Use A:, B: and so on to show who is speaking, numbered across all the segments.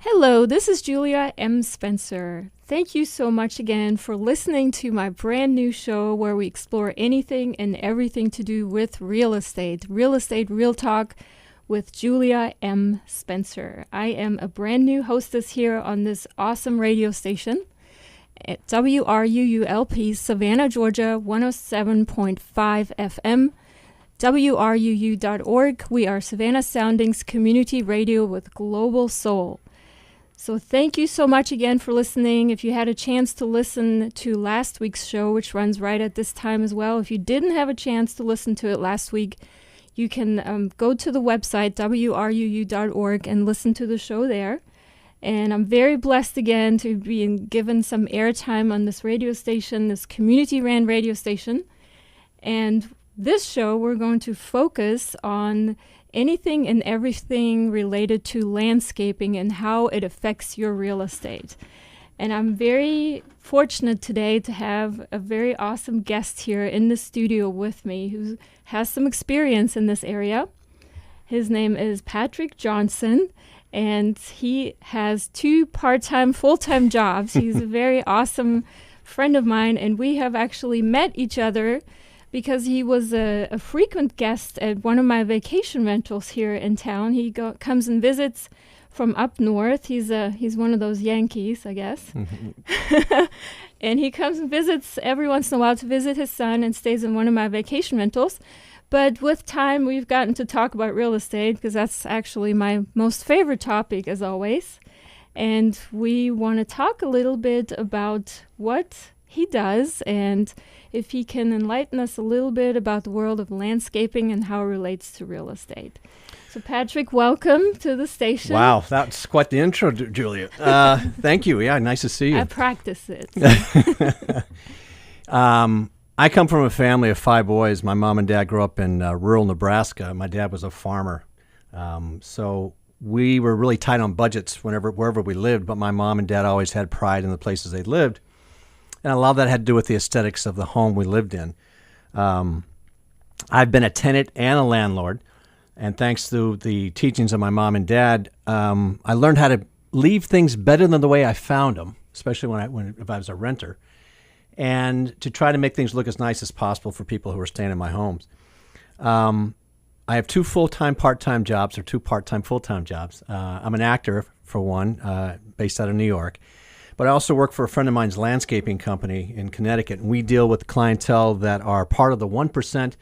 A: Hello, this is Julia M. Spencer. Thank you so much again for listening to my brand new show where we explore anything and everything to do with real estate. Real Estate Real Talk with Julia M. Spencer. I am a brand new hostess here on this awesome radio station at WRUULP, Savannah, Georgia, 107.5 FM. WRUU.org. We are Savannah Soundings Community Radio with Global Soul. So thank you so much again for listening. If you had a chance to listen to last week's show, which runs right at this time as well, if you didn't have a chance to listen to it last week, you can go to the website, WRUU.org, and listen to the show there. And I'm very blessed again to be given some airtime on this radio station, this community-ran radio station. And this show, we're going to focus on anything and everything related to landscaping and how it affects your real estate. And I'm very fortunate today to have a very awesome guest here in the studio with me who has some experience in this area. His name is Patrick Johnson, and he has 2 part-time, full-time jobs. He's a very awesome friend of mine, and we have actually met each other because he was a frequent guest at one of my vacation rentals here in town. He comes and visits from up north. He's one of those Yankees, I guess. And he comes and visits every once in a while to visit his son and stays in one of my vacation rentals. But with time, we've gotten to talk about real estate because that's actually my most favorite topic, as always. And we want to talk a little bit about what he does and if he can enlighten us a little bit about the world of landscaping and how it relates to real estate. So Patrick, welcome to the station.
B: Wow, that's quite the intro, Julia. Thank you. Yeah, nice to see you.
A: I practice it.
B: I come from a family of 5 boys. My mom and dad grew up in rural Nebraska. My dad was a farmer. So we were really tight on budgets wherever we lived, but my mom and dad always had pride in the places they lived. And a lot of that had to do with the aesthetics of the home we lived in. I've been a tenant and a landlord, and thanks to the teachings of my mom and dad, I learned how to leave things better than the way I found them, especially if I was a renter, and to try to make things look as nice as possible for people who are staying in my homes. I have 2 full-time part-time jobs, or 2 part-time full-time jobs. I'm an actor, for one, based out of New York. But I also work for a friend of mine's landscaping company in Connecticut, and we deal with clientele that are part of the 1%,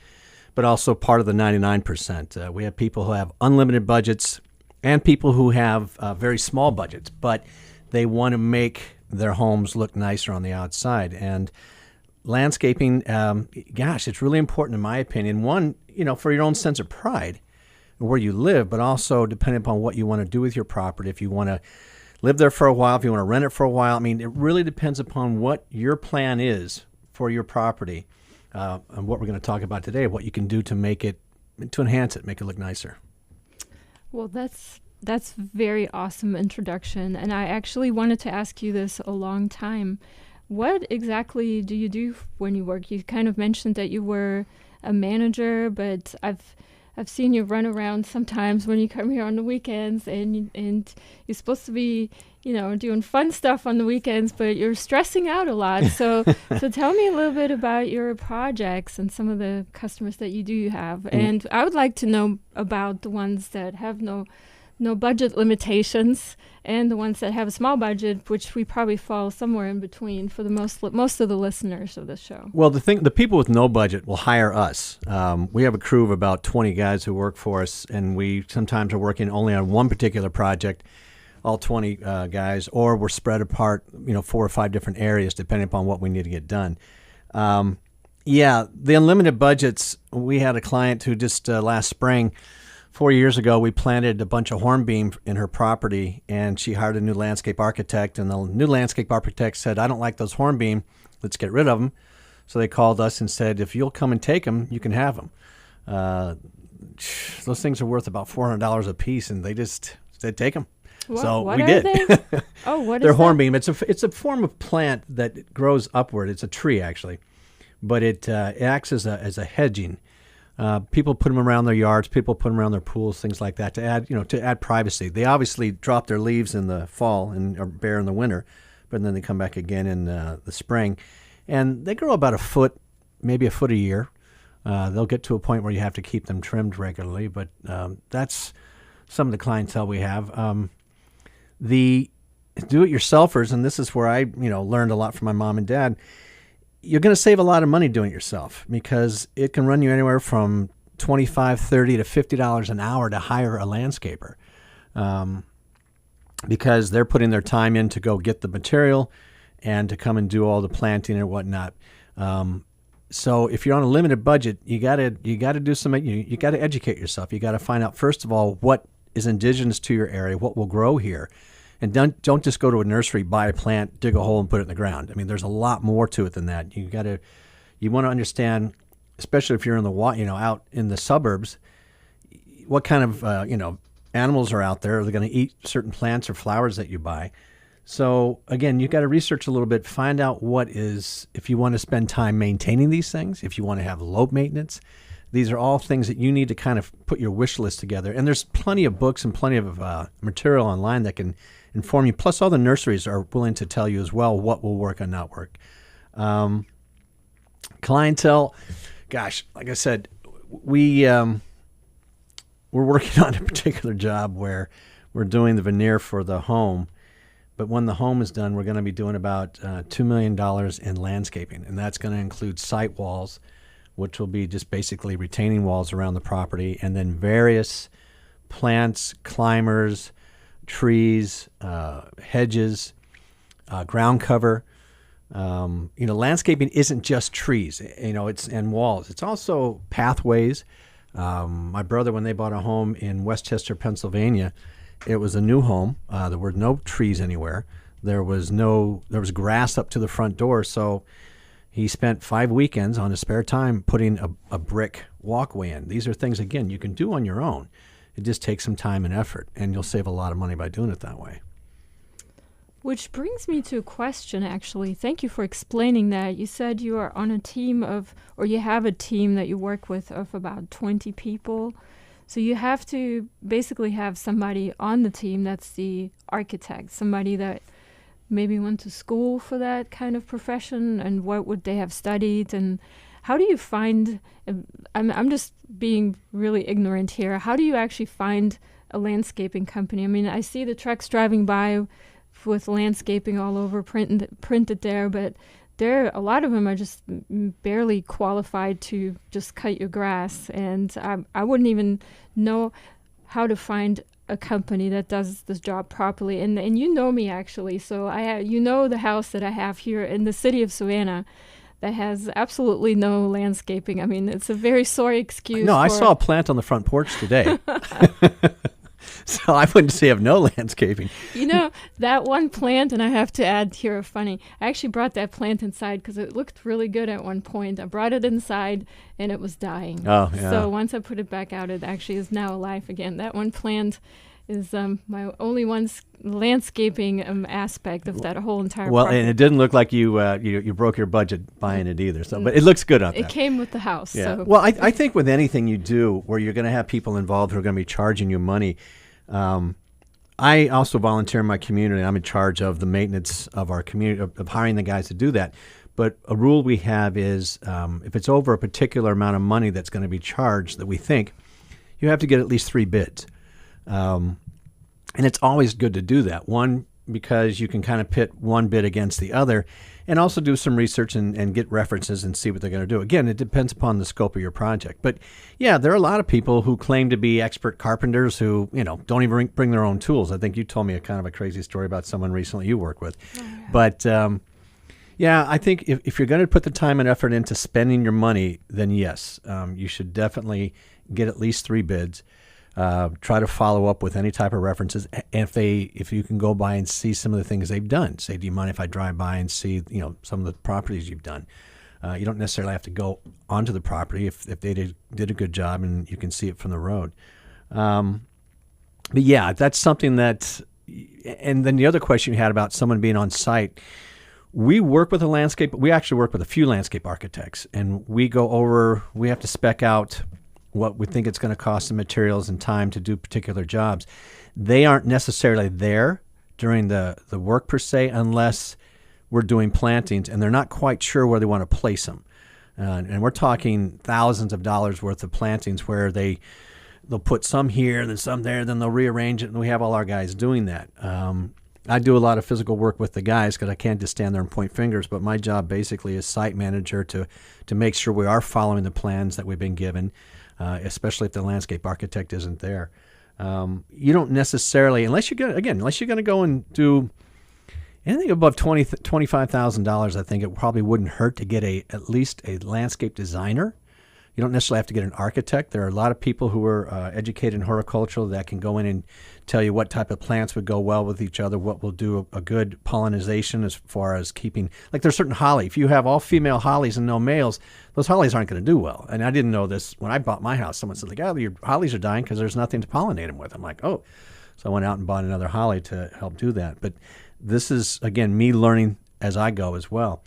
B: but also part of the 99%. We have people who have unlimited budgets and people who have very small budgets, but they want to make their homes look nicer on the outside. And landscaping, it's really important in my opinion. One, for your own sense of pride where you live, but also depending upon what you want to do with your property. If you want to live there for a while, if you want to rent it for a while. I mean, it really depends upon what your plan is for your property and what we're going to talk about today, what you can do to enhance it, make it look nicer.
A: Well, that's very awesome introduction. And I actually wanted to ask you this a long time. What exactly do you do when you work? You kind of mentioned that you were a manager, but I've seen you run around sometimes when you come here on the weekends, and you're supposed to be, doing fun stuff on the weekends, but you're stressing out a lot. So tell me a little bit about your projects and some of the customers that you do have. And I would like to know about the ones that have no budget limitations and the ones that have a small budget, which we probably fall somewhere in between for the most of the listeners of this show.
B: Well, the people with no budget will hire us. We have a crew of about 20 guys who work for us, and we sometimes are working only on one particular project, all 20 guys, or we're spread apart, 4 or 5 different areas depending upon what we need to get done. The unlimited budgets, we had a client who just last spring, 4 years ago, we planted a bunch of hornbeam in her property, and she hired a new landscape architect, and the new landscape architect said, I don't like those hornbeam, let's get rid of them. So they called us and said, if you'll come and take them, you can have them. Those things are worth about $400 a piece, and they just said, take them.
A: What
B: we
A: are
B: did.
A: They? Oh, what is
B: They're
A: that?
B: hornbeam. It's a form of plant that grows upward. It's a tree, actually, but it acts as a hedging. People put them around their yards. People put them around their pools, things like that, to add privacy. They obviously drop their leaves in the fall and are bare in the winter, but then they come back again in the spring, and they grow about a foot, maybe a foot a year. They'll get to a point where you have to keep them trimmed regularly, but that's some of the clientele we have. The do-it-yourselfers, and this is where I learned a lot from my mom and dad. You're going to save a lot of money doing it yourself because it can run you anywhere from $25, $30 to $50 an hour to hire a landscaper, because they're putting their time in to go get the material and to come and do all the planting and whatnot. So if you're on a limited budget, you gotta do some. You gotta educate yourself. You gotta find out first of all what is indigenous to your area, what will grow here. And don't just go to a nursery, buy a plant, dig a hole, and put it in the ground. I mean, there's a lot more to it than that. You want to understand, especially if you're in the out in the suburbs, what kind of animals are out there. Are they going to eat certain plants or flowers that you buy? So again, you got to research a little bit, find out if you want to spend time maintaining these things, if you want to have low maintenance. These are all things that you need to kind of put your wish list together. And there's plenty of books and plenty of material online that can inform you. Plus, all the nurseries are willing to tell you as well what will work and not work. Clientele, gosh, like I said, we're working on a particular job where we're doing the veneer for the home. But when the home is done, we're going to be doing about $2 million in landscaping. And that's going to include site walls, which will be just basically retaining walls around the property, and then various plants, climbers, trees, hedges, ground cover. Landscaping isn't just trees, and walls. It's also pathways. My brother, when they bought a home in Westchester, Pennsylvania, it was a new home. There were no trees anywhere. There was grass up to the front door. So he spent 5 weekends on his spare time putting a brick walkway in. These are things, again, you can do on your own. It just takes some time and effort, and you'll save a lot of money by doing it that way.
A: Which brings me to a question, actually. Thank you for explaining that. You said you are on a team you have a team that you work with of about 20 people. So you have to basically have somebody on the team that's the architect, somebody that maybe went to school for that kind of profession, and what would they have studied, and how do you find, I'm just being really ignorant here, how do you actually find a landscaping company? I mean, I see the trucks driving by with landscaping all over printed there, but a lot of them are just barely qualified to just cut your grass, and I wouldn't even know how to find a company that does this job properly. And you know me, actually, so the house that I have here in the city of Savannah that has absolutely no landscaping. I mean, it's a very sorry excuse.
B: No, I saw a plant on the front porch today. So I wouldn't say I have no landscaping.
A: That one plant, and I have to add here funny, I actually brought that plant inside because it looked really good at one point. I brought it inside and it was dying.
B: Oh, yeah.
A: So once I put it back out, it actually is now alive again. That one plant is my only landscaping aspect of that whole entire project.
B: And it didn't look like you broke your budget buying it either. So, but it looks good out there.
A: It came with the house.
B: Yeah.
A: So.
B: Well, I think with anything you do where you're going to have people involved who are going to be charging you money, I also volunteer in my community. I'm in charge of the maintenance of our community, of hiring the guys to do that. But a rule we have is if it's over a particular amount of money that's going to be charged that we think, you have to get at least 3 bids. And it's always good to do that. One, because you can kind of pit one bid against the other, and also do some research and get references and see what they're going to do. Again, it depends upon the scope of your project. But yeah, there are a lot of people who claim to be expert carpenters who, don't even bring their own tools. I think you told me a kind of a crazy story about someone recently you work with. Oh, yeah. But yeah, I think if you're going to put the time and effort into spending your money, then yes, you should definitely get at least 3 bids. Try to follow up with any type of references. And if you can go by and see some of the things they've done, say, do you mind if I drive by and see, some of the properties you've done? You don't necessarily have to go onto the property if they did a good job and you can see it from the road. But yeah, that's something that, and then the other question you had about someone being on site, we work with we actually work with a few landscape architects, and we have to spec out what we think it's going to cost in materials and time to do particular jobs. They aren't necessarily there during the work per se unless we're doing plantings, and they're not quite sure where they want to place them. And we're talking thousands of dollars worth of plantings where they'll put some here, then some there, then they'll rearrange it, and we have all our guys doing that. I do a lot of physical work with the guys because I can't just stand there and point fingers, but my job basically is site manager to make sure we are following the plans that we've been given, especially if the landscape architect isn't there. You don't necessarily, unless you're going to go and do anything above $25,000, I think it probably wouldn't hurt to get at least a landscape designer. You don't necessarily have to get an architect. There are a lot of people who are educated in horticulture that can go in and tell you what type of plants would go well with each other, what will do a good pollination as far as keeping, like there's certain holly. If you have all female hollies and no males, those hollies aren't going to do well. And I didn't know this when I bought my house. Someone said, your hollies are dying because there's nothing to pollinate them with. I'm like, oh. So I went out and bought another holly to help do that. But this is, again, me learning as I go as well.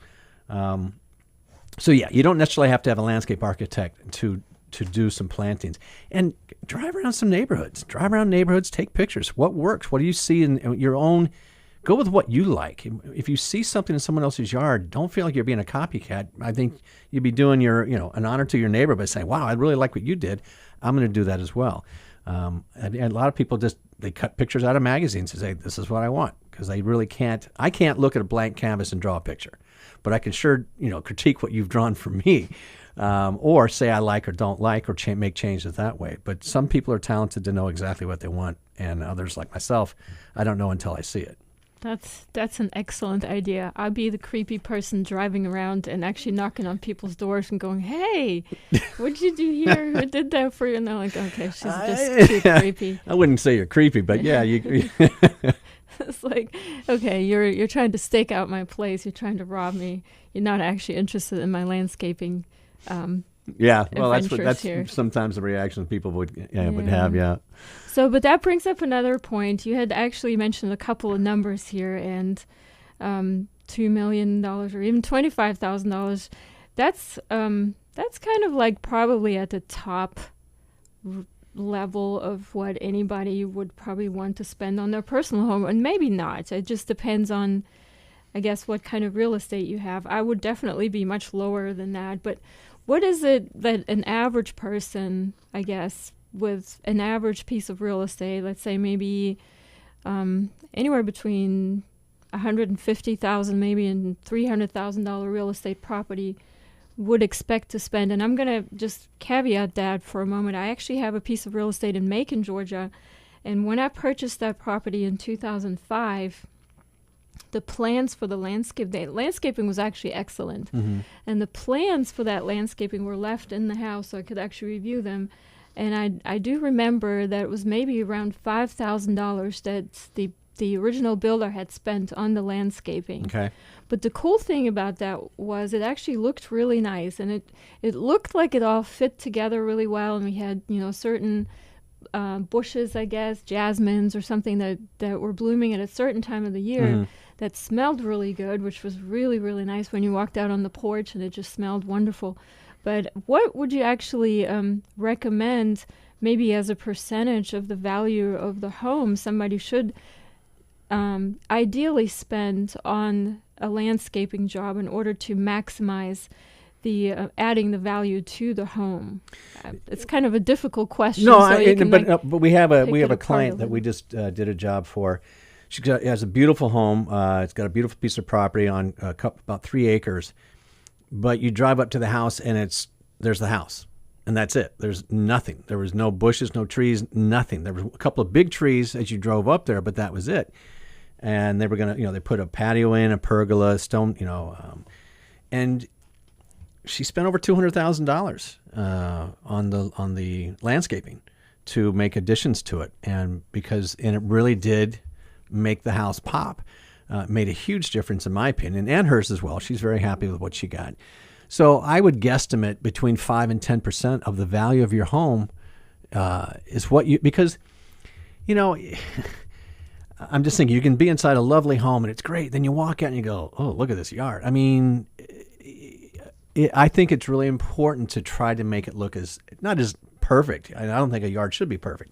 B: So yeah, you don't necessarily have to have a landscape architect to do some plantings. And drive around some neighborhoods. Drive around neighborhoods, take pictures. What works? What do you see in your own? Go with what you like. If you see something in someone else's yard, don't feel like you're being a copycat. I think you'd be doing an honor to your neighbor by saying, wow, I really like what you did. I'm going to do that as well. And a lot of people they cut pictures out of magazines and say, this is what I want. Because they really can't. I can't look at a blank canvas and draw a picture. But I can sure, critique what you've drawn for me, or say I like or don't like, or make changes that way. But some people are talented to know exactly what they want, and others, like myself, I don't know until I see it.
A: That's an excellent idea. I'd be the creepy person driving around and actually knocking on people's doors and going, "Hey, what'd you do here? Who did that for you?" And they're like, "Okay, she's just too creepy."
B: I wouldn't say you're creepy, but yeah, you.
A: It's like, okay, you're trying to stake out my place. You're trying to rob me. You're not actually interested in my landscaping.
B: Yeah, well, that's
A: here.
B: Sometimes the reactions people would have. Yeah.
A: So, but that brings up another point. You had actually mentioned a couple of numbers here, and $2 million or even $25,000. That's kind of like probably at the top level of what anybody would probably want to spend on their personal home, and maybe not. It just depends on, I guess, what kind of real estate you have. I would definitely be much lower than that. But what is it that an average person, I guess, with an average piece of real estate, let's say maybe anywhere between $150,000 maybe and $300,000 real estate property, would expect to spend? And I'm going to just caveat that for a moment. I actually have a piece of real estate in Macon, Georgia, and when I purchased that property in 2005, the plans for the landscaping was actually excellent. Mm-hmm. And the plans for that landscaping were left in the house so I could actually review them. And I do remember that it was maybe around $5,000 that the original builder had spent on the landscaping.
B: Okay.
A: But the cool thing about that was it actually looked really nice, and it looked like it all fit together really well, and we had, certain bushes, I guess, jasmines or something that were blooming at a certain time of the year that smelled really good, which was really, really nice when you walked out on the porch, and it just smelled wonderful. But what would you actually recommend, maybe as a percentage of the value of the home, somebody should ideally spend on a landscaping job in order to maximize the adding the value to the home? It's kind of a difficult question.
B: No, but we have a client that we just did a job for. She has a beautiful home. It's got a beautiful piece of property on about 3 acres. But you drive up to the house and there's the house. And that's it. There's nothing. There was no bushes, no trees, nothing. There were a couple of big trees as you drove up there, but that was it. And they were going to, they put a patio in, a pergola, stone, and she spent over $200,000 on the landscaping to make additions to it. And it really did make the house pop. Made a huge difference in my opinion, and hers as well. She's very happy with what she got. So I would guesstimate between 5 and 10% of the value of your home is what because I'm just thinking you can be inside a lovely home and it's great. Then you walk out and you go, oh, look at this yard. I mean, I think it's really important to try to make it look not as perfect. I don't think a yard should be perfect,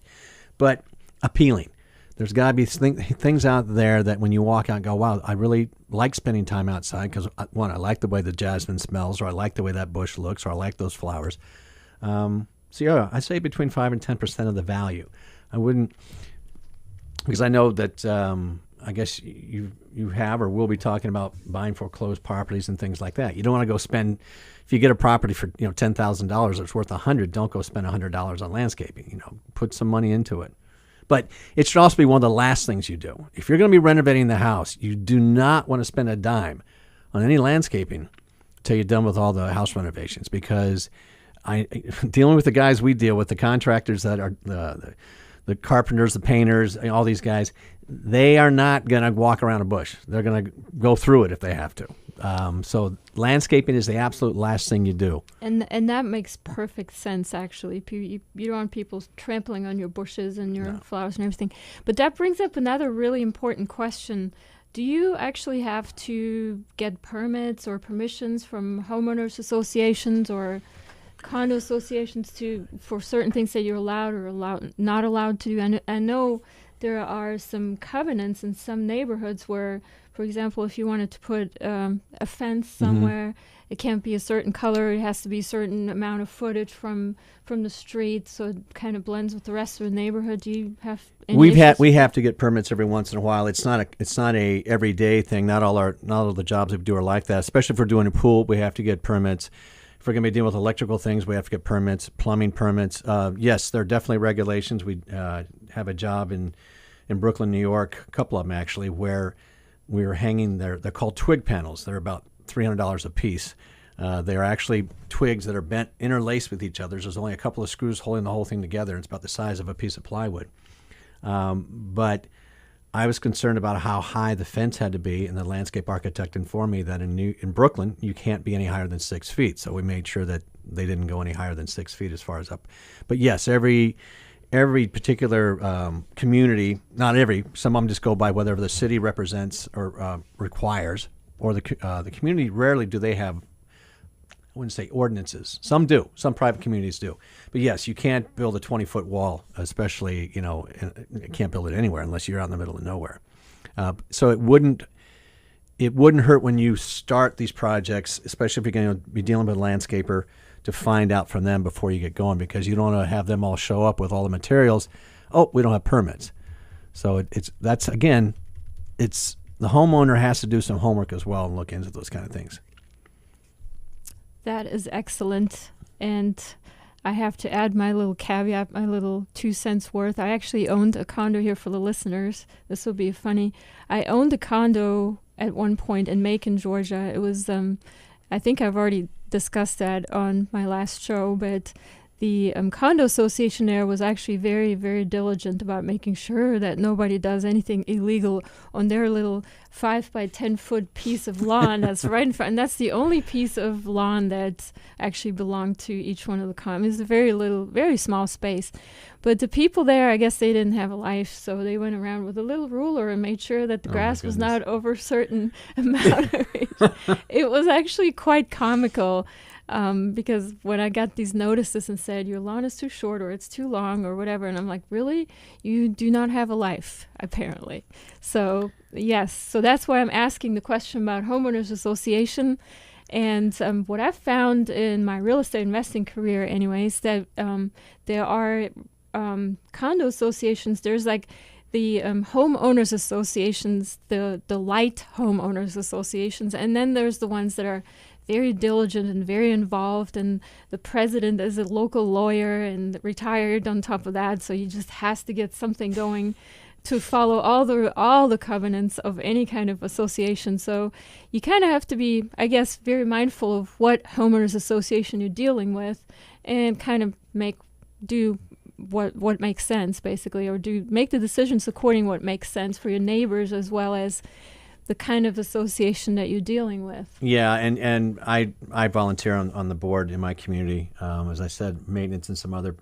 B: but appealing. There's got to be things out there that when you walk out and go, wow, I really like spending time outside because, one, I like the way the jasmine smells, or I like the way that bush looks, or I like those flowers. So, yeah, I say between 5 and 10% of the value. I wouldn't, because I know that I guess you have or will be talking about buying foreclosed properties and things like that. You don't want to go spend, if you get a property for $10,000 that's worth $100, don't go spend $100 on landscaping. Put some money into it. But it should also be one of the last things you do. If you're going to be renovating the house, you do not want to spend a dime on any landscaping until you're done with all the house renovations, because dealing with the guys we deal with, the contractors that are the carpenters, the painters, all these guys, they are not going to walk around a bush. They're going to go through it if they have to. So landscaping is the absolute last thing you do.
A: And that makes perfect sense, actually. You don't want people trampling on your bushes and your flowers and everything. But that brings up another really important question. Do you actually have to get permits or permissions from homeowners associations or condo associations for certain things that you're allowed or not allowed to do? And I know there are some covenants in some neighborhoods where, for example, if you wanted to put a fence somewhere, it can't be a certain color. It has to be a certain amount of footage from the street, so it kind of blends with the rest of the neighborhood. Do you have any
B: we have to get permits every once in a while. It's not a everyday thing. Not all the jobs we do are like that. Especially if we're doing a pool, we have to get permits. If we're going to be dealing with electrical things, we have to get permits, plumbing permits. Yes, there are definitely regulations. We have a job in Brooklyn, New York, a couple of them actually, where we were hanging there. They're called twig panels. They're about $300 a piece. They're actually twigs that are bent, interlaced with each other. There's only a couple of screws holding the whole thing together. It's about the size of a piece of plywood. But I was concerned about how high the fence had to be, and the landscape architect informed me that in Brooklyn, you can't be any higher than 6 feet. So we made sure that they didn't go any higher than 6 feet as far as up. But yes, every particular community, not every, some of them just go by whatever the city represents or requires, or the community. Rarely do they have, I wouldn't say ordinances. Some do. Some private communities do. But yes, you can't build a 20-foot wall, especially, you can't build it anywhere unless you're out in the middle of nowhere. So it wouldn't hurt when you start these projects, especially if you're going to be dealing with a landscaper, to find out from them before you get going, because you don't want to have them all show up with all the materials. Oh, we don't have permits. So it's the homeowner has to do some homework as well and look into those kind of things.
A: That is excellent. And I have to add my little caveat, my little 2 cents worth. I actually owned a condo here for the listeners. This will be funny. I owned a condo at one point in Macon, Georgia. It was, I think I've already discussed that on my last show, but the condo association there was actually very, very diligent about making sure that nobody does anything illegal on their little 5 by 10 foot piece of lawn that's right in front. And that's the only piece of lawn that actually belonged to each one of the condos. It's a very small space. But the people there, I guess they didn't have a life, so they went around with a little ruler and made sure that the grass was not over a certain amount of age. It was actually quite comical. Because when I got these notices and said, your lawn is too short or it's too long or whatever, and I'm like, really? You do not have a life, apparently. So, yes. So that's why I'm asking the question about homeowners association. And what I've found in my real estate investing career anyways, that there are condo associations. There's like the homeowners associations, the light homeowners associations, and then there's the ones that are very diligent and very involved, and the president is a local lawyer and retired on top of that, so he just has to get something going to follow all the covenants of any kind of association. So you kind of have to be, I guess, very mindful of what homeowners association you're dealing with, and kind of do what makes sense, basically, or make the decisions according to what makes sense for your neighbors as well as the kind of association that you're dealing with.
B: Yeah, and I volunteer on the board in my community, as I said, maintenance and some other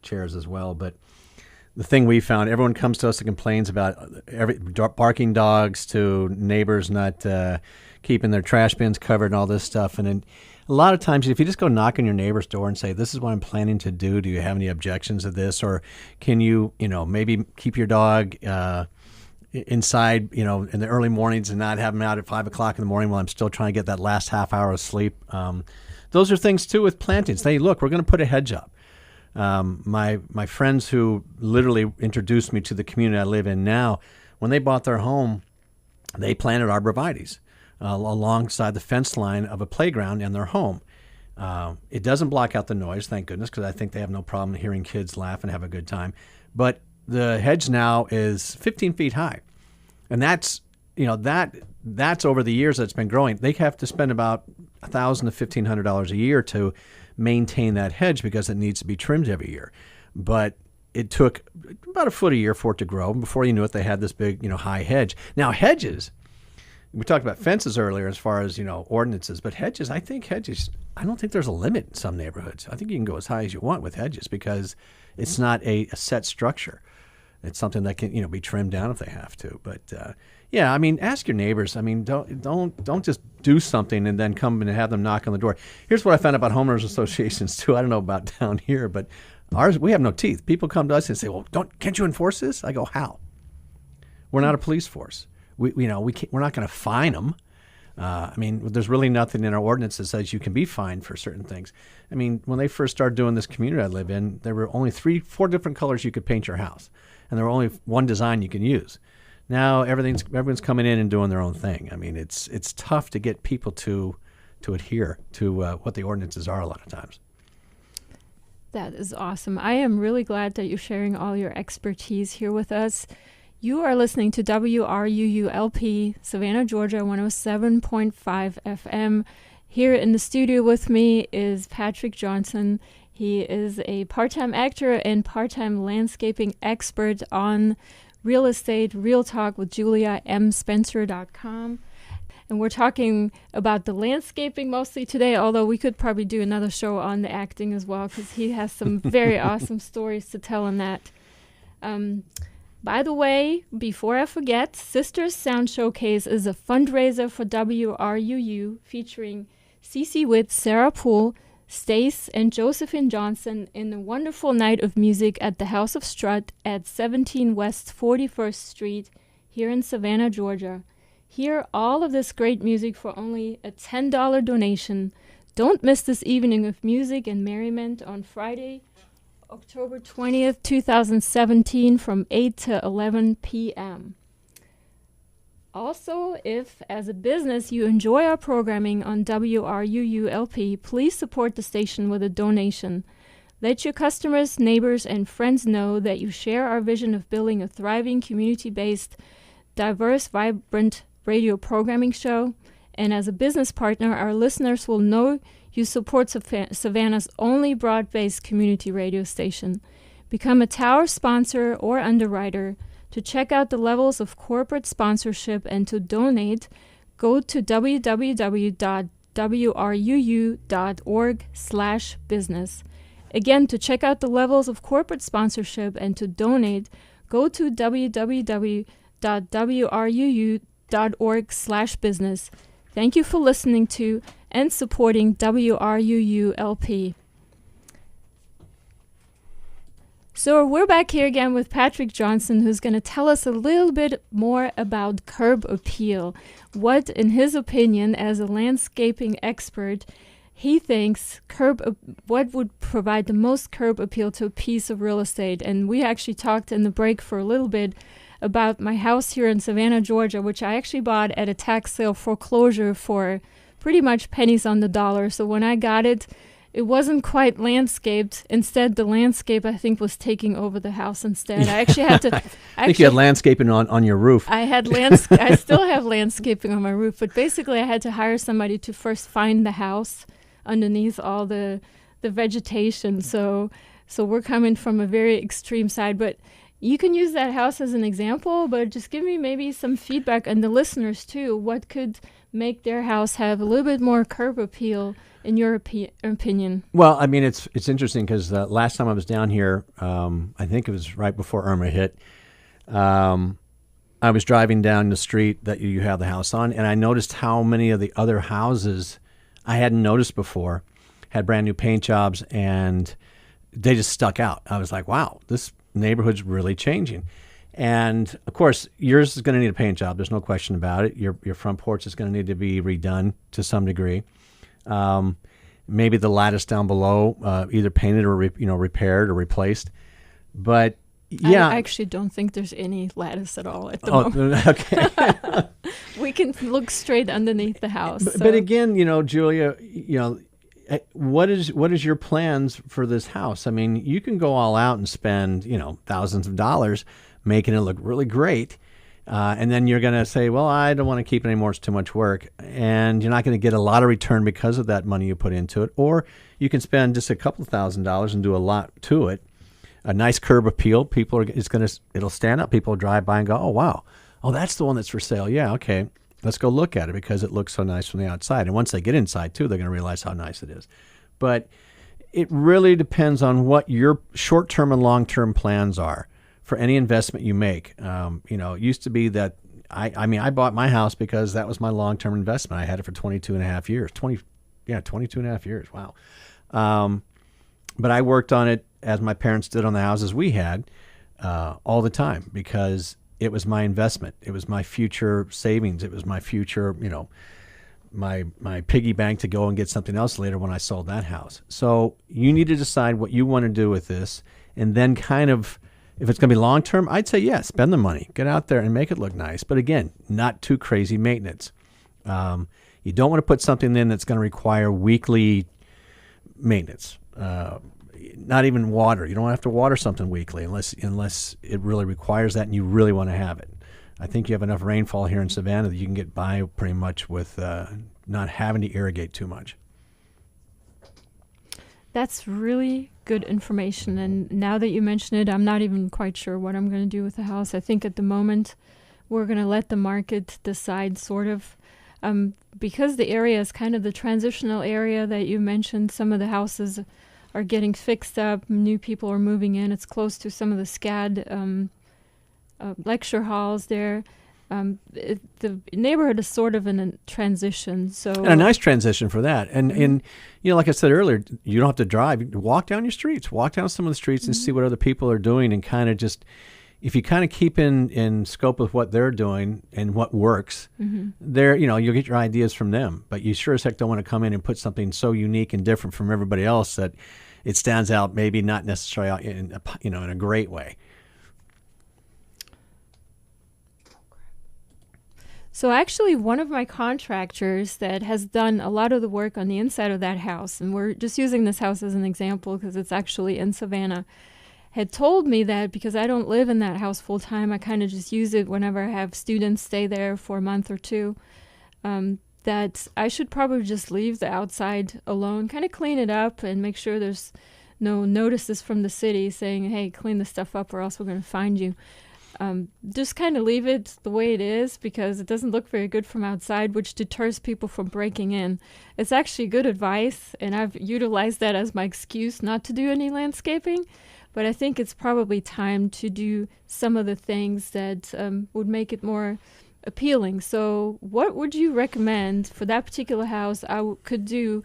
B: chairs as well. But the thing we found, everyone comes to us and complains about barking dogs to neighbors not keeping their trash bins covered and all this stuff. And then a lot of times, if you just go knock on your neighbor's door and say, "This is what I'm planning to do. Do you have any objections to this? Or can you, maybe keep your dog inside, in the early mornings and not have them out at 5 o'clock in the morning while I'm still trying to get that last half hour of sleep." Those are things too with plantings. Hey, look, we're going to put a hedge up. My friends who literally introduced me to the community I live in now, when they bought their home, they planted arborvitaes alongside the fence line of a playground in their home. It doesn't block out the noise, thank goodness, because I think they have no problem hearing kids laugh and have a good time. But the hedge now is 15 feet high, and that's over the years that it's been growing. They have to spend about $1,000 to $1,500 a year to maintain that hedge because it needs to be trimmed every year. But it took about a foot a year for it to grow. Before you knew it, they had this big, high hedge. Now hedges, we talked about fences earlier as far as, ordinances, but hedges, I don't think there's a limit in some neighborhoods. I think you can go as high as you want with hedges because it's not a set structure. It's something that can, be trimmed down if they have to. But ask your neighbors. Don't just do something and then come and have them knock on the door. Here's what I found about homeowners associations too. I don't know about down here, but ours, we have no teeth. People come to us and say, "Well, can't you enforce this?" I go, "How? We're not a police force. We're not going to fine them. There's really nothing in our ordinance that says you can be fined for certain things. When they first started doing this community I live in, there were only 4 different colors you could paint your house, and there were only one design you can use. Now everyone's coming in and doing their own thing. It's tough to get people to adhere to what the ordinances are a lot of times.
A: That is awesome. I am really glad that you're sharing all your expertise here with us. You are listening to WRUU-LP, Savannah, Georgia, 107.5 FM. Here in the studio with me is Patrick Johnson. He is a part-time actor and part-time landscaping expert on real estate, Real Talk with JuliaMSpencer.com. And we're talking about the landscaping mostly today, although we could probably do another show on the acting as well because he has some very awesome stories to tell on that. By the way, before I forget, Sisters Sound Showcase is a fundraiser for WRUU featuring Cece Witt, Sarah Poole, Stace, and Josephine Johnson in a wonderful night of music at the House of Strut at 17 West 41st Street here in Savannah, Georgia. Hear all of this great music for only a $10 donation. Don't miss this evening of music and merriment on Friday, October 20th, 2017 from 8 to 11 p.m. Also, if as a business you enjoy our programming on WRUU-LP, please support the station with a donation. Let your customers, neighbors, and friends know that you share our vision of building a thriving, community-based, diverse, vibrant radio programming show. And as a business partner, our listeners will know you support Savannah's only broad-based community radio station. Become a tower sponsor or underwriter. To check out the levels of corporate sponsorship and to donate, go to www.wruu.org/business. Again, to check out the levels of corporate sponsorship and to donate, go to www.wruu.org/business. Thank you for listening to and supporting WRUU-LP. So we're back here again with Patrick Johnson, who's going to tell us a little bit more about curb appeal. What, in his opinion, as a landscaping expert, he thinks what would provide the most curb appeal to a piece of real estate. And we actually talked in the break for a little bit about my house here in Savannah, Georgia, which I actually bought at a tax sale foreclosure for pretty much pennies on the dollar. So when I got it, it wasn't quite landscaped. Instead, the landscape, I think, was taking over the house instead. I actually had to...
B: I think you had landscaping on your roof.
A: I still have landscaping on my roof, but basically I had to hire somebody to first find the house underneath all the vegetation. So we're coming from a very extreme side, but You can use that house as an example, but just give me maybe some feedback, and the listeners too. What could make their house have a little bit more curb appeal in your opinion?
B: Well, I mean, it's interesting because last time I was down here, I think it was right before Irma hit. I was driving down the street that you have the house on, and I noticed how many of the other houses I hadn't noticed before had brand new paint jobs, and they just stuck out. I was like, wow, this neighborhood's really changing. And of course, yours is going to need a paint job. There's no question about it. Your front porch is going to need to be redone to some degree. Maybe the lattice down below, either painted or repaired or replaced. But yeah,
A: I actually don't think there's any lattice at all at the moment.
B: Okay.
A: We can look straight underneath the house.
B: But again, Julia, what is your plans for this house? I mean, you can go all out and spend, thousands of dollars making it look really great. And then you're going to say, well, I don't want to keep it anymore. It's too much work. And you're not going to get a lot of return because of that money you put into it. Or you can spend just a couple $1,000s and do a lot to it. A nice curb appeal. It'll stand up. People will drive by and go, oh, wow. Oh, that's the one that's for sale. Yeah, okay. Let's go look at it because it looks so nice from the outside. And once they get inside, too, they're going to realize how nice it is. But it really depends on what your short-term and long-term plans are for any investment you make. It used to be that I bought my house because that was my long-term investment. I had it for 22 and a half years. 22 and a half years. Wow. But I worked on it as my parents did on the houses we had all the time because it was my investment. It was my future savings. It was my future, my piggy bank to go and get something else later when I sold that house. So you need to decide what you want to do with this, and then kind of, if it's going to be long-term, I'd say, yeah, spend the money. Get out there and make it look nice. But again, not too crazy maintenance. You don't want to put something in that's going to require weekly maintenance. Not even water. You don't have to water something weekly unless it really requires that and you really want to have it. I think you have enough rainfall here in Savannah that you can get by pretty much with not having to irrigate too much.
A: That's really good information. And now that you mention it, I'm not even quite sure what I'm going to do with the house. I think at the moment we're going to let the market decide, sort of. Because the area is kind of the transitional area that you mentioned. Some of the houses are getting fixed up. New people are moving in. It's close to some of the SCAD lecture halls there. The neighborhood is sort of in a transition. And
B: a nice transition for that. And like I said earlier, you don't have to drive. You can walk down your streets. Walk down some of the streets and see what other people are doing, and kind of just, if you kind of keep in scope with what they're doing and what works, there, you'll get your ideas from them. But you sure as heck don't want to come in and put something so unique and different from everybody else that it stands out, maybe not necessarily in a great way.
A: So actually, one of my contractors that has done a lot of the work on the inside of that house, and we're just using this house as an example because it's actually in Savannah, had told me that because I don't live in that house full time, I kind of just use it whenever I have students stay there for a month or two, that I should probably just leave the outside alone, kind of clean it up and make sure there's no notices from the city saying, hey, clean this stuff up or else we're going to find you. Just kind of leave it the way it is because it doesn't look very good from outside, which deters people from breaking in. It's actually good advice, and I've utilized that as my excuse not to do any landscaping. But I think it's probably time to do some of the things that would make it more appealing. So what would you recommend for that particular house I could do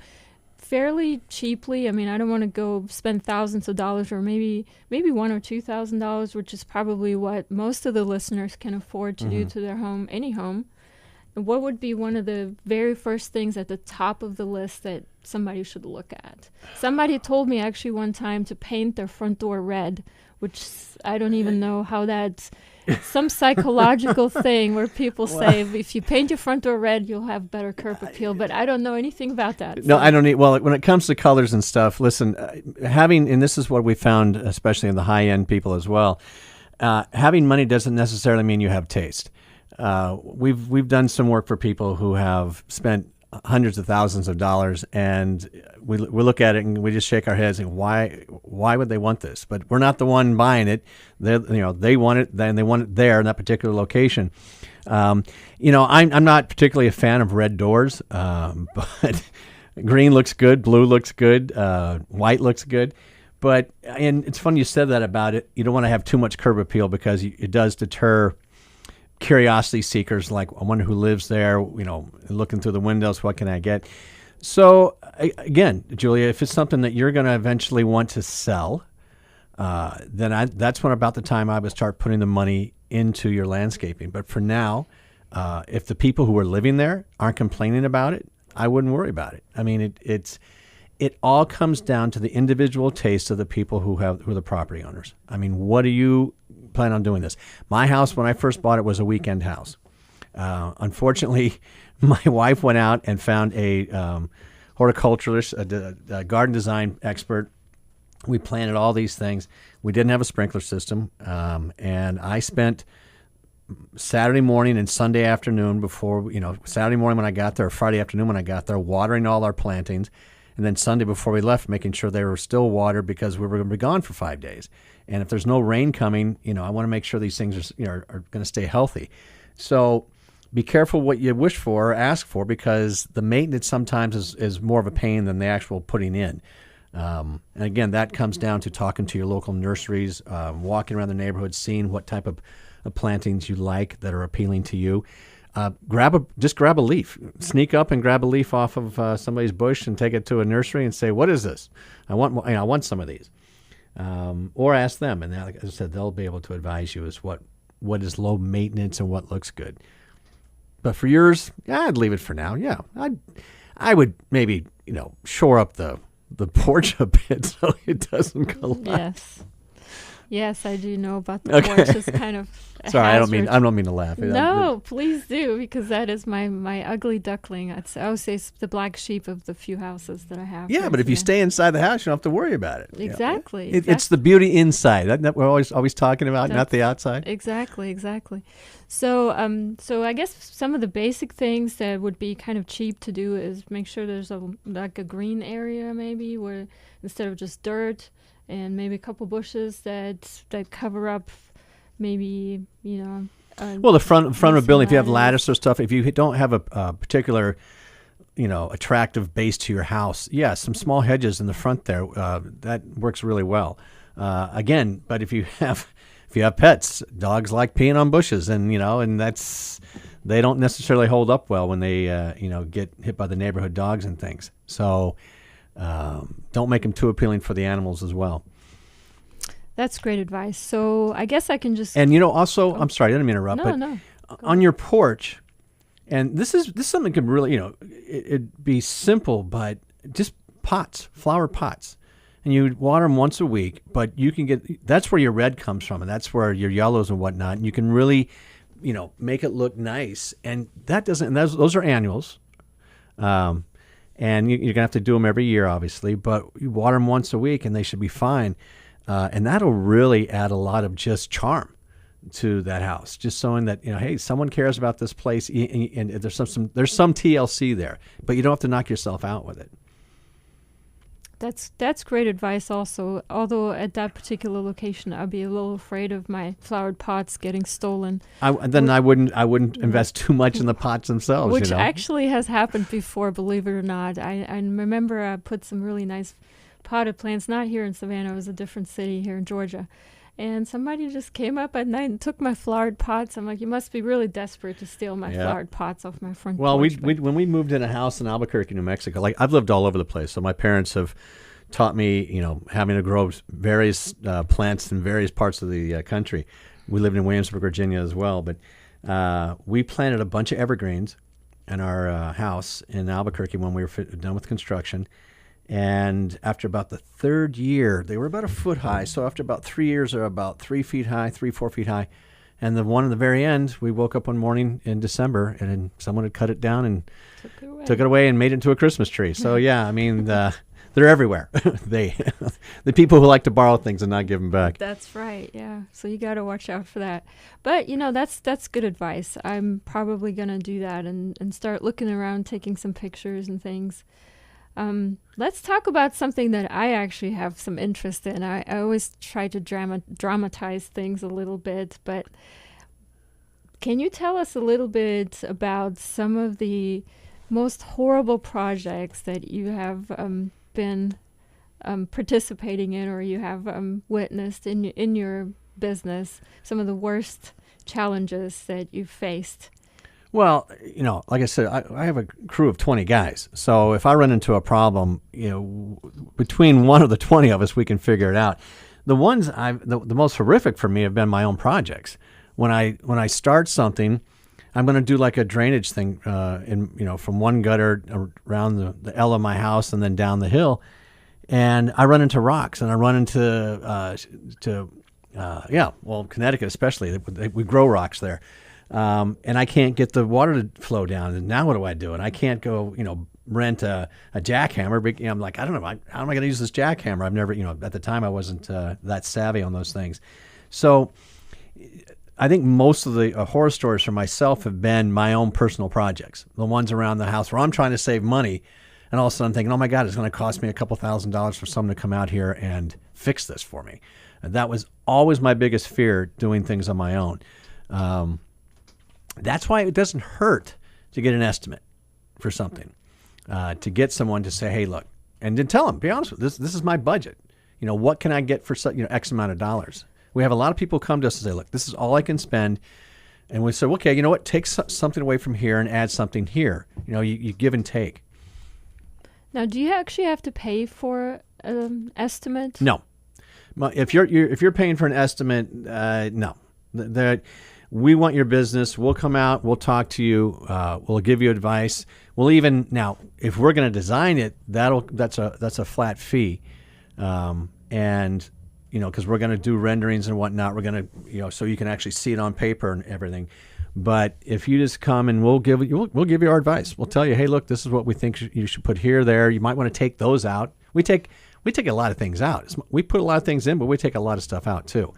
A: fairly cheaply? I mean, I don't want to go spend thousands of dollars, or maybe $1,000 or $2,000, which is probably what most of the listeners can afford to do to their home, any home. And what would be one of the very first things at the top of the list that somebody should look at? Somebody told me actually one time to paint their front door red, which I don't even know how that's some psychological thing where people say if you paint your front door red, you'll have better curb appeal. But I don't know anything about that.
B: No, I don't need. Well, when it comes to colors and stuff, listen, and this is what we found, especially in the high-end people as well, having money doesn't necessarily mean you have taste. We've done some work for people who have spent hundreds of thousands of dollars, and we look at it and we just shake our heads and why would they want this? But we're not the one buying it. They want it, then they want it there in that particular location. I'm not particularly a fan of red doors, but green looks good, blue looks good, white looks good. And it's funny you said that about it. You don't want to have too much curb appeal because it does deter curiosity seekers, like I wonder who lives there, looking through the windows, what can I get? So again, Julia, if it's something that you're going to eventually want to sell, then that's when about the time I would start putting the money into your landscaping. But for now, if the people who are living there aren't complaining about it, I wouldn't worry about it. I mean, it all comes down to the individual taste of the people who are the property owners. I mean, what do you plan on doing this? My house, when I first bought it, was a weekend house. Unfortunately, my wife went out and found a horticulturalist, a garden design expert. We planted all these things. We didn't have a sprinkler system, and I spent Saturday morning and Sunday afternoon Saturday morning when I got there, or Friday afternoon when I got there, watering all our plantings. And then Sunday before we left, making sure they were still watered because we were going to be gone for 5 days. And if there's no rain coming, I want to make sure these things are going to stay healthy. So be careful what you wish for or ask for, because the maintenance sometimes is more of a pain than the actual putting in. And again, that comes down to talking to your local nurseries, walking around the neighborhood, seeing what type of plantings you like that are appealing to you. Just grab a leaf. Sneak up and grab a leaf off of somebody's bush and take it to a nursery and say, "What is this? I want some of these." Or ask them, and like I said, they'll be able to advise you as what is low maintenance and what looks good. But for yours, I'd leave it for now. Yeah, I would maybe shore up the porch a bit so it doesn't collapse.
A: Yes, I do know about the porch. It's kind of
B: sorry, I don't mean to laugh.
A: No, please do, because that is my ugly duckling. I would say it's the black sheep of the few houses that I have.
B: Yeah, but if you stay inside the house, you don't have to worry about it.
A: Exactly.
B: It's the beauty inside that we're always talking about, not the outside.
A: Exactly. So, I guess some of the basic things that would be kind of cheap to do is make sure there's a green area, maybe, where instead of just dirt, and maybe a couple bushes that cover up, maybe
B: well, the front of a building, if you have lattice or stuff, if you don't have a particular attractive base to your house, some small hedges in the front there, that works really well. Again, but if you have pets, dogs like peeing on bushes, and they don't necessarily hold up well when they get hit by the neighborhood dogs and things. So don't make them too appealing for the animals as well.
A: That's great advice. So I guess I can just...
B: And also, I'm sorry, I didn't mean to interrupt,
A: No.
B: On your porch, and this is something could really, it'd be simple, but just flower pots. And you water them once a week, but you can that's where your red comes from, and that's where your yellows and whatnot, and you can really, make it look nice. And those are annuals. And you're going to have to do them every year, obviously, but you water them once a week and they should be fine. And that'll really add a lot of just charm to that house, just showing that, hey, someone cares about this place, and there's some TLC there, but you don't have to knock yourself out with it.
A: That's great advice also, although at that particular location I'd be a little afraid of my flowered pots getting stolen.
B: I wouldn't invest too much in the pots themselves.
A: Which actually has happened before, believe it or not. I remember I put some really nice potted plants, not here in Savannah, it was a different city here in Georgia. And somebody just came up at night and took my flowered pots. I'm like, you must be really desperate to steal my flowered pots off my front porch.
B: Well, when we moved in a house in Albuquerque, New Mexico, I've lived all over the place. So my parents have taught me, having to grow various plants in various parts of the country. We lived in Williamsburg, Virginia as well. But we planted a bunch of evergreens in our house in Albuquerque when we were done with construction. And after about the third year, they were about a foot high. So after about 3 years, they're about 3 feet high, 4 feet high. And the one at the very end, we woke up one morning in December, and someone had cut it down and took it away and made it into a Christmas tree. So, there's they're everywhere. The people who like to borrow things and not give them back.
A: That's right. Yeah. So you got to watch out for that. But that's good advice. I'm probably gonna do that and start looking around, taking some pictures and things. Let's talk about something that I actually have some interest in. I always try to dramatize things a little bit, but can you tell us a little bit about some of the most horrible projects that you have been participating in, or you have witnessed in your business? Some of the worst challenges that you've faced.
B: Well, like I said, I have a crew of 20 guys. So if I run into a problem, between one of the 20 of us, we can figure it out. The ones the most horrific for me have been my own projects. When I start something, I'm going to do like a drainage thing, from one gutter around the L of my house and then down the hill, and I run into rocks, and I run into Connecticut especially, we grow rocks there, and I can't get the water to flow down. And now what do? And I can't go, rent a jackhammer. But, I'm like, I don't know, how am I going to use this jackhammer? I've never, at the time I wasn't that savvy on those things, so. I think most of the horror stories for myself have been my own personal projects, the ones around the house where I'm trying to save money, and all of a sudden I'm thinking, oh my God, it's going to cost me a couple $1,000s for someone to come out here and fix this for me. And that was always my biggest fear, doing things on my own. That's why it doesn't hurt to get an estimate for something, to get someone to say, hey, look, and then tell them, be honest with this is my budget. What can I get for X amount of dollars? We have a lot of people come to us and say, look, this is all I can spend. And we say, okay, you know what? Take something away from here and add something here. You give and take.
A: Now, do you actually have to pay for an estimate?
B: No. If you're paying for an estimate, no. We want your business. We'll come out. We'll talk to you. We'll give you advice. We'll even now, if we're going to design it, that's a flat fee, and. Because we're going to do renderings and whatnot. We're going to, so you can actually see it on paper and everything. But if you just come and we'll give you our advice. We'll tell you, hey, look, this is what we think you should put here, there. You might want to take those out. We take a lot of things out. We put a lot of things in, but we take a lot of stuff out too.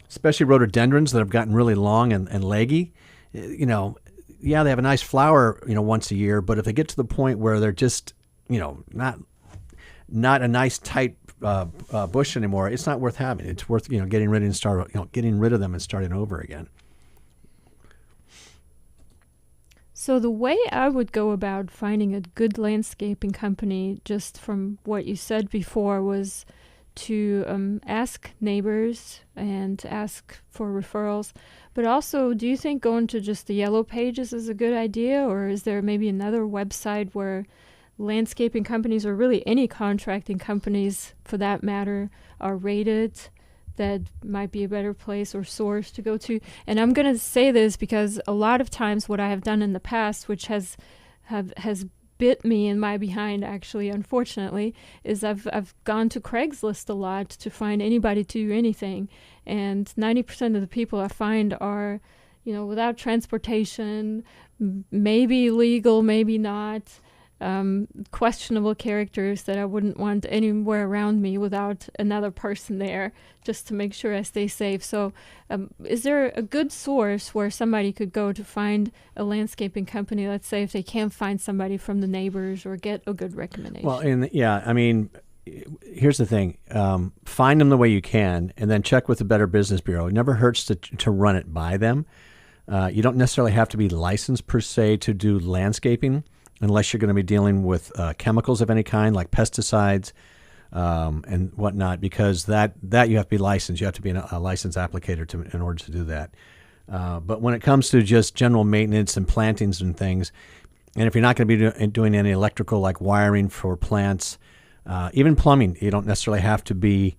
B: Especially rhododendrons that have gotten really long and leggy. They have a nice flower, once a year. But if they get to the point where they're just, not a nice tight bush anymore, it's not worth having. It's worth getting rid of them and starting over again.
A: So the way I would go about finding a good landscaping company, just from what you said before, was to ask neighbors and ask for referrals. But also, do you think going to just the Yellow Pages is a good idea, or is there maybe another website where landscaping companies, or really any contracting companies for that matter, are rated, that might be a better place or source to go to? And I'm going to say this because a lot of times what I have done in the past, which has bit me in my behind, actually, unfortunately, is I've gone to Craigslist a lot to find anybody to do anything. And 90% of the people I find are, without transportation, maybe legal, maybe not. Questionable characters that I wouldn't want anywhere around me without another person there, just to make sure I stay safe. So is there a good source where somebody could go to find a landscaping company, let's say if they can't find somebody from the neighbors, or get a good recommendation? Well,
B: here's the thing. Find them the way you can, and then check with the Better Business Bureau. It never hurts to run it by them. You don't necessarily have to be licensed per se to do landscaping, unless you're going to be dealing with chemicals of any kind, like pesticides and whatnot, because that you have to be licensed. You have to be a licensed applicator in order to do that. But when it comes to just general maintenance and plantings and things, and if you're not going to be doing any electrical, like wiring for plants, even plumbing, you don't necessarily have to be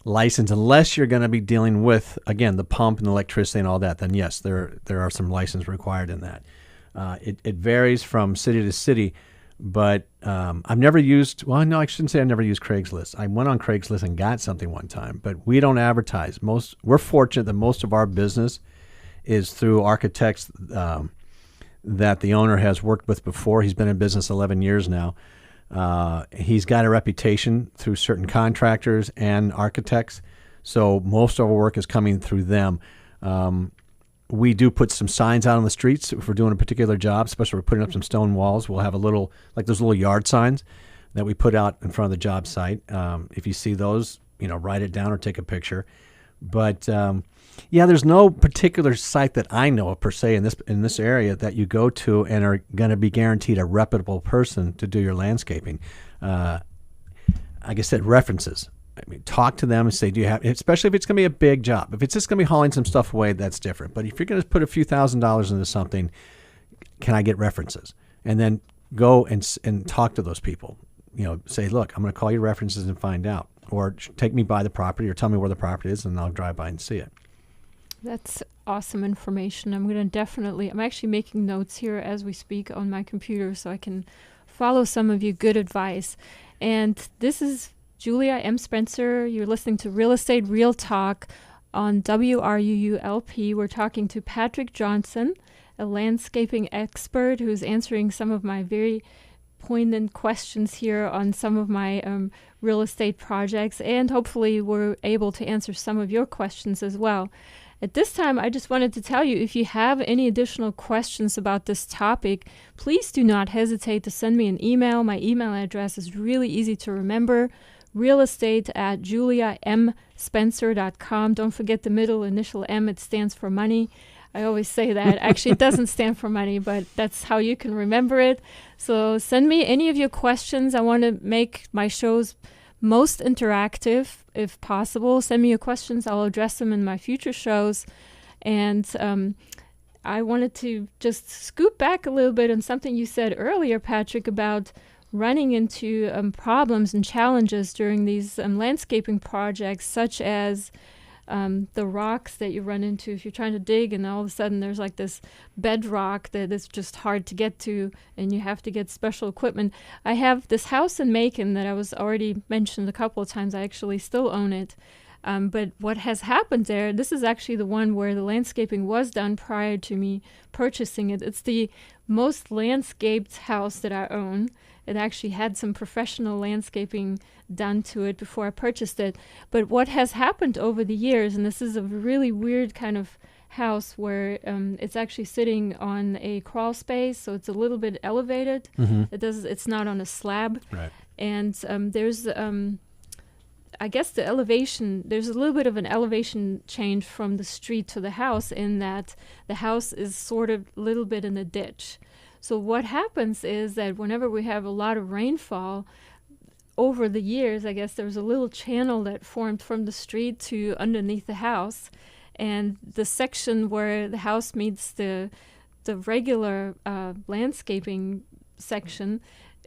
B: licensed unless you're going to be dealing with, again, the pump and the electricity and all that. Then yes, there are some license required in that. It varies from city to city, but I've never used, well, no, I shouldn't say I've never used Craigslist. I went on Craigslist and got something one time, but we don't advertise. We're fortunate that most of our business is through architects that the owner has worked with before. He's been in business 11 years now. He's got a reputation through certain contractors and architects, so most of our work is coming through them. We do put some signs out on the streets if we're doing a particular job, especially if we're putting up some stone walls. We'll have those little yard signs that we put out in front of the job site. If you see those, write it down or take a picture. But there's no particular site that I know of per se in this area that you go to and are going to be guaranteed a reputable person to do your landscaping. Like I said, references. I mean, talk to them and say, do you have, especially if it's going to be a big job. If it's just going to be hauling some stuff away, that's different. But if you're going to put a few $1,000s into something, can I get references? And then go and talk to those people. Say, look, I'm going to call your references and find out. Or take me by the property or tell me where the property is and I'll drive by and see it.
A: That's awesome information. I'm actually making notes here as we speak on my computer so I can follow some of your good advice. And this is Julia M. Spencer. You're listening to Real Estate Real Talk on WRUU-LP. We're talking to Patrick Johnson, a landscaping expert who's answering some of my very poignant questions here on some of my real estate projects, and hopefully we're able to answer some of your questions as well. At this time, I just wanted to tell you, if you have any additional questions about this topic, please do not hesitate to send me an email. My email address is really easy to remember, realestate@juliamspencer.com. Don't forget the middle initial M, it stands for money. I always say that. Actually, it doesn't stand for money, but that's how you can remember it. So send me any of your questions. I want to make my shows most interactive, if possible. Send me your questions. I'll address them in my future shows. And I wanted to just scoop back a little bit on something you said earlier, Patrick, about running into problems and challenges during these landscaping projects, such as the rocks that you run into if you're trying to dig, and all of a sudden there's like this bedrock that is just hard to get to, and you have to get special equipment. I have this house in Macon that I was already mentioned a couple of times. I actually still own it. But what has happened there, this is actually the one where the landscaping was done prior to me purchasing it. It's the most landscaped house that I own. It actually had some professional landscaping done to it before I purchased it. But what has happened over the years, and this is a really weird kind of house where it's actually sitting on a crawl space, so it's a little bit elevated.
B: Mm-hmm.
A: It's not on a slab.
B: Right.
A: And there's I guess the elevation, there's a little bit of an elevation change from the street to the house, in that the house is sort of a little bit in a ditch. So what happens is that whenever we have a lot of rainfall, over the years, I guess there's a little channel that formed from the street to underneath the house. And the section where the house meets the regular landscaping section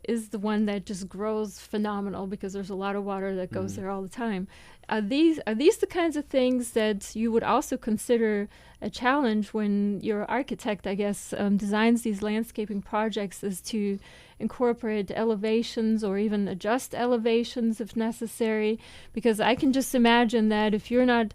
A: is the one that just grows phenomenal, because there's a lot of water that goes there all the time. Are these the kinds of things that you would also consider a challenge when your architect, I guess, designs these landscaping projects, is to incorporate elevations or even adjust elevations if necessary? Because I can just imagine that if you're not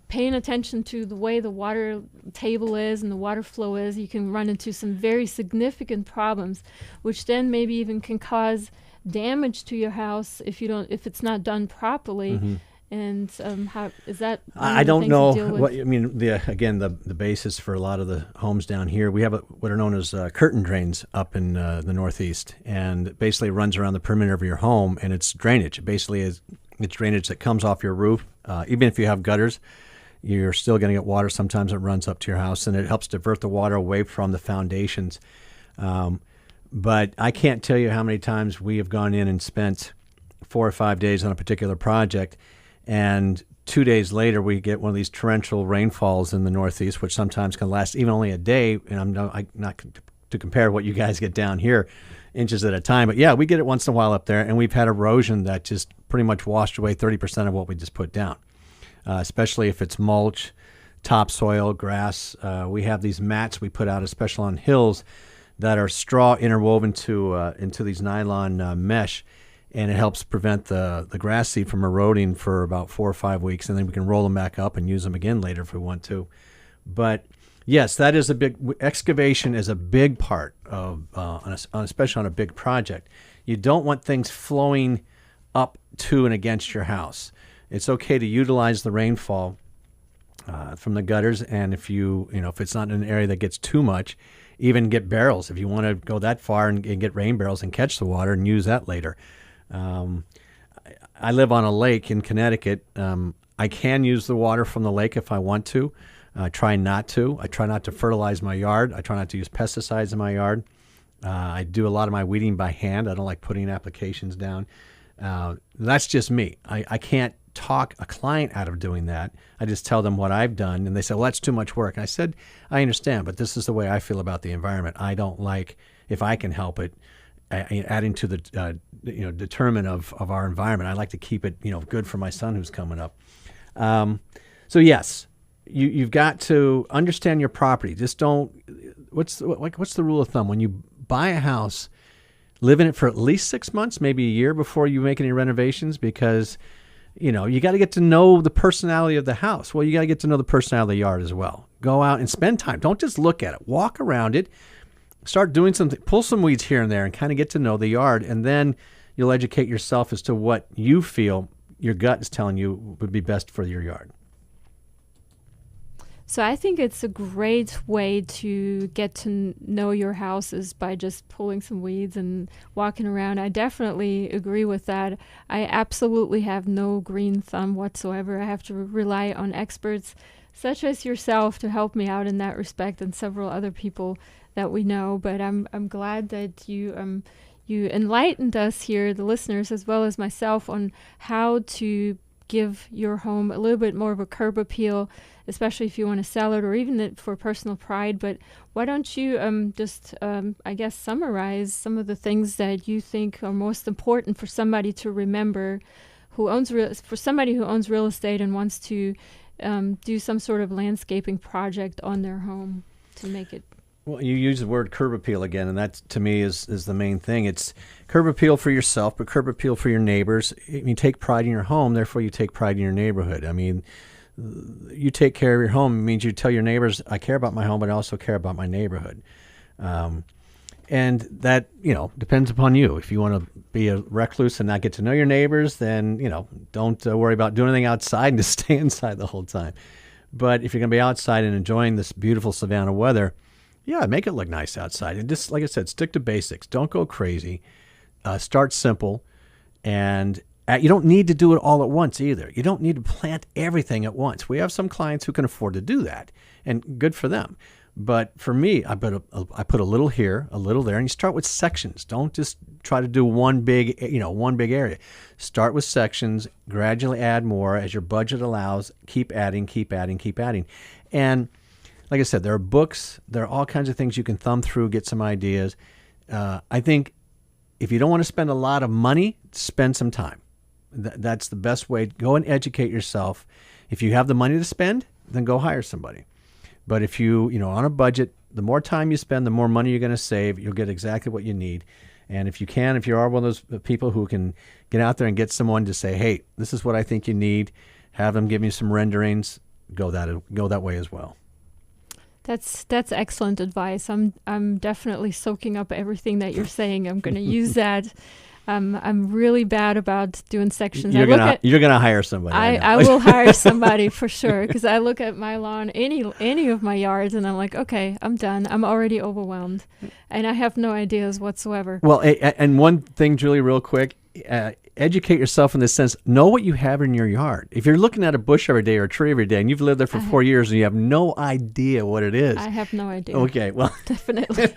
A: paying attention to the way the water table is and the water flow is, you can run into some very significant problems, which then maybe even can cause damage to your house if it's not done properly.
B: Mm-hmm.
A: And how is that?
B: I don't know what I mean. The basis for a lot of the homes down here, we have what are known as curtain drains up in the Northeast, and basically it runs around the perimeter of your home, and it's drainage. Basically, it's drainage that comes off your roof. Even if you have gutters, you're still going to get water. Sometimes it runs up to your house, and it helps divert the water away from the foundations. But I can't tell you how many times we have gone in and spent 4 or 5 days on a particular project, and 2 days later we get one of these torrential rainfalls in the Northeast, which sometimes can last even only a day. And I'm not to compare what you guys get down here, inches at a time. But yeah, we get it once in a while up there, and we've had erosion that just pretty much washed away 30% of what we just put down, especially if it's mulch, topsoil, grass. We have these mats we put out, especially on hills, that are straw interwoven into these nylon mesh, and it helps prevent the grass seed from eroding for about 4 or 5 weeks, and then we can roll them back up and use them again later if we want to. But yes, that is excavation is a big part of, especially on a big project. You don't want things flowing up to and against your house. It's okay to utilize the rainfall from the gutters, and if if it's not in an area that gets too much, even get barrels if you want to go that far and get rain barrels and catch the water and use that later. I live on a lake in Connecticut. I can use the water from the lake if I want to. I try not to. I try not to fertilize my yard. I try not to use pesticides in my yard. I do a lot of my weeding by hand. I don't like putting applications down. That's just me. I can't talk a client out of doing that. I just tell them what I've done, and they say, well, that's too much work. And I said, I understand, but this is the way I feel about the environment. I don't like, if I can help it, adding to the determinant of our environment. I like to keep it good for my son who's coming up. So yes, you've got to understand your property. Just don't. What's the rule of thumb when you buy a house? Live in it for at least 6 months, maybe a year before you make any renovations, because you got to get to know the personality of the house. Well, you got to get to know the personality of the yard as well. Go out and spend time. Don't just look at it. Walk around it. Start doing something. Pull some weeds here and there and kind of get to know the yard. And then you'll educate yourself as to what you feel your gut is telling you would be best for your yard.
A: So I think it's a great way to get to know your houses by just pulling some weeds and walking around. I definitely agree with that. I absolutely have no green thumb whatsoever. I have to rely on experts such as yourself to help me out in that respect, and several other people that we know. But I'm glad that you enlightened us here, the listeners, as well as myself, on how to give your home a little bit more of a curb appeal, especially if you want to sell it or even for personal pride. But why don't you just summarize some of the things that you think are most important for somebody to remember for somebody who owns real estate and wants to do some sort of landscaping project on their home to make it.
B: Well, you use the word curb appeal again, and that to me is the main thing. It's curb appeal for yourself, but curb appeal for your neighbors. You take pride in your home, therefore you take pride in your neighborhood. I mean, you take care of your home. It means you tell your neighbors, I care about my home, but I also care about my neighborhood. And that, depends upon you. If you want to be a recluse and not get to know your neighbors, then, don't worry about doing anything outside and just stay inside the whole time. But if you're going to be outside and enjoying this beautiful Savannah weather, yeah, make it look nice outside. And just, like I said, stick to basics. Don't go crazy. Start simple. And you don't need to do it all at once either. You don't need to plant everything at once. We have some clients who can afford to do that, and good for them. But for me, I put a little here, a little there, and you start with sections. Don't just try to do one big area. Start with sections, gradually add more as your budget allows. Keep adding, keep adding, keep adding. And like I said, there are books, there are all kinds of things you can thumb through, get some ideas. I think if you don't want to spend a lot of money, spend some time. That's the best way. Go and educate yourself. If you have the money to spend, then go hire somebody. But if you on a budget, the more time you spend, the more money you're going to save. You'll get exactly what you need. And if you are one of those people who can get out there and get someone to say, hey, this is what I think you need, have them give you some renderings, go that way as well.
A: That's excellent advice. I'm definitely soaking up everything that you're saying. I'm going to use that. I'm really bad about doing sections.
B: You're gonna hire somebody.
A: I will hire somebody for sure, because I look at my lawn, any of my yards, and I'm like, okay, I'm done. I'm already overwhelmed, and I have no ideas whatsoever.
B: Well, and one thing, Julie, real quick. Educate yourself in this sense. Know what you have in your yard. If you're looking at a bush every day or a tree every day and you've lived there for 4 years and you have no idea what it is.
A: I have no idea.
B: Okay, well.
A: Definitely.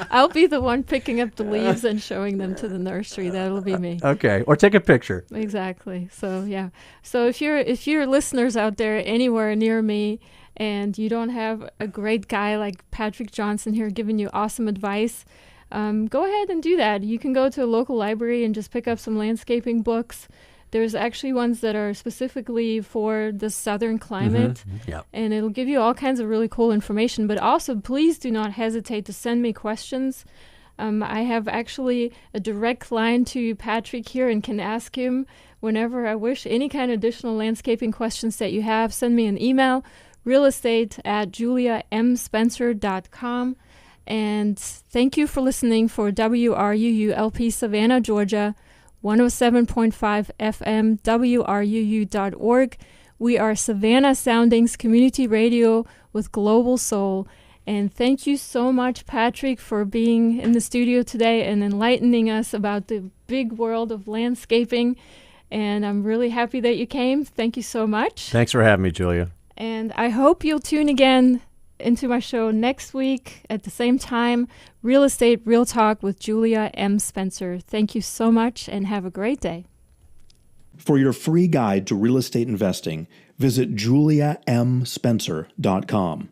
A: I'll be the one picking up the leaves and showing them to the nursery. That'll be me.
B: Okay, or take a picture.
A: Exactly. So, yeah. So if you're listeners out there anywhere near me and you don't have a great guy like Patrick Johnson here giving you awesome advice, go ahead and do that. You can go to a local library and just pick up some landscaping books. There's actually ones that are specifically for the southern climate, and it'll give you all kinds of really cool information. But also, please do not hesitate to send me questions. I have actually a direct line to Patrick here and can ask him whenever I wish any kind of additional landscaping questions that you have. Send me an email, realestate@juliamspencer.com. And thank you for listening for WRUU LP Savannah, Georgia, 107.5 FM, WRUU.org. We are Savannah Soundings Community Radio with Global Soul. And thank you so much, Patrick, for being in the studio today and enlightening us about the big world of landscaping. And I'm really happy that you came. Thank you so much.
B: Thanks for having me, Julia.
A: And I hope you'll tune again into my show next week at the same time, Real Estate Real Talk with Julia M. Spencer. Thank you so much and have a great day.
C: For your free guide to real estate investing, visit juliamspencer.com.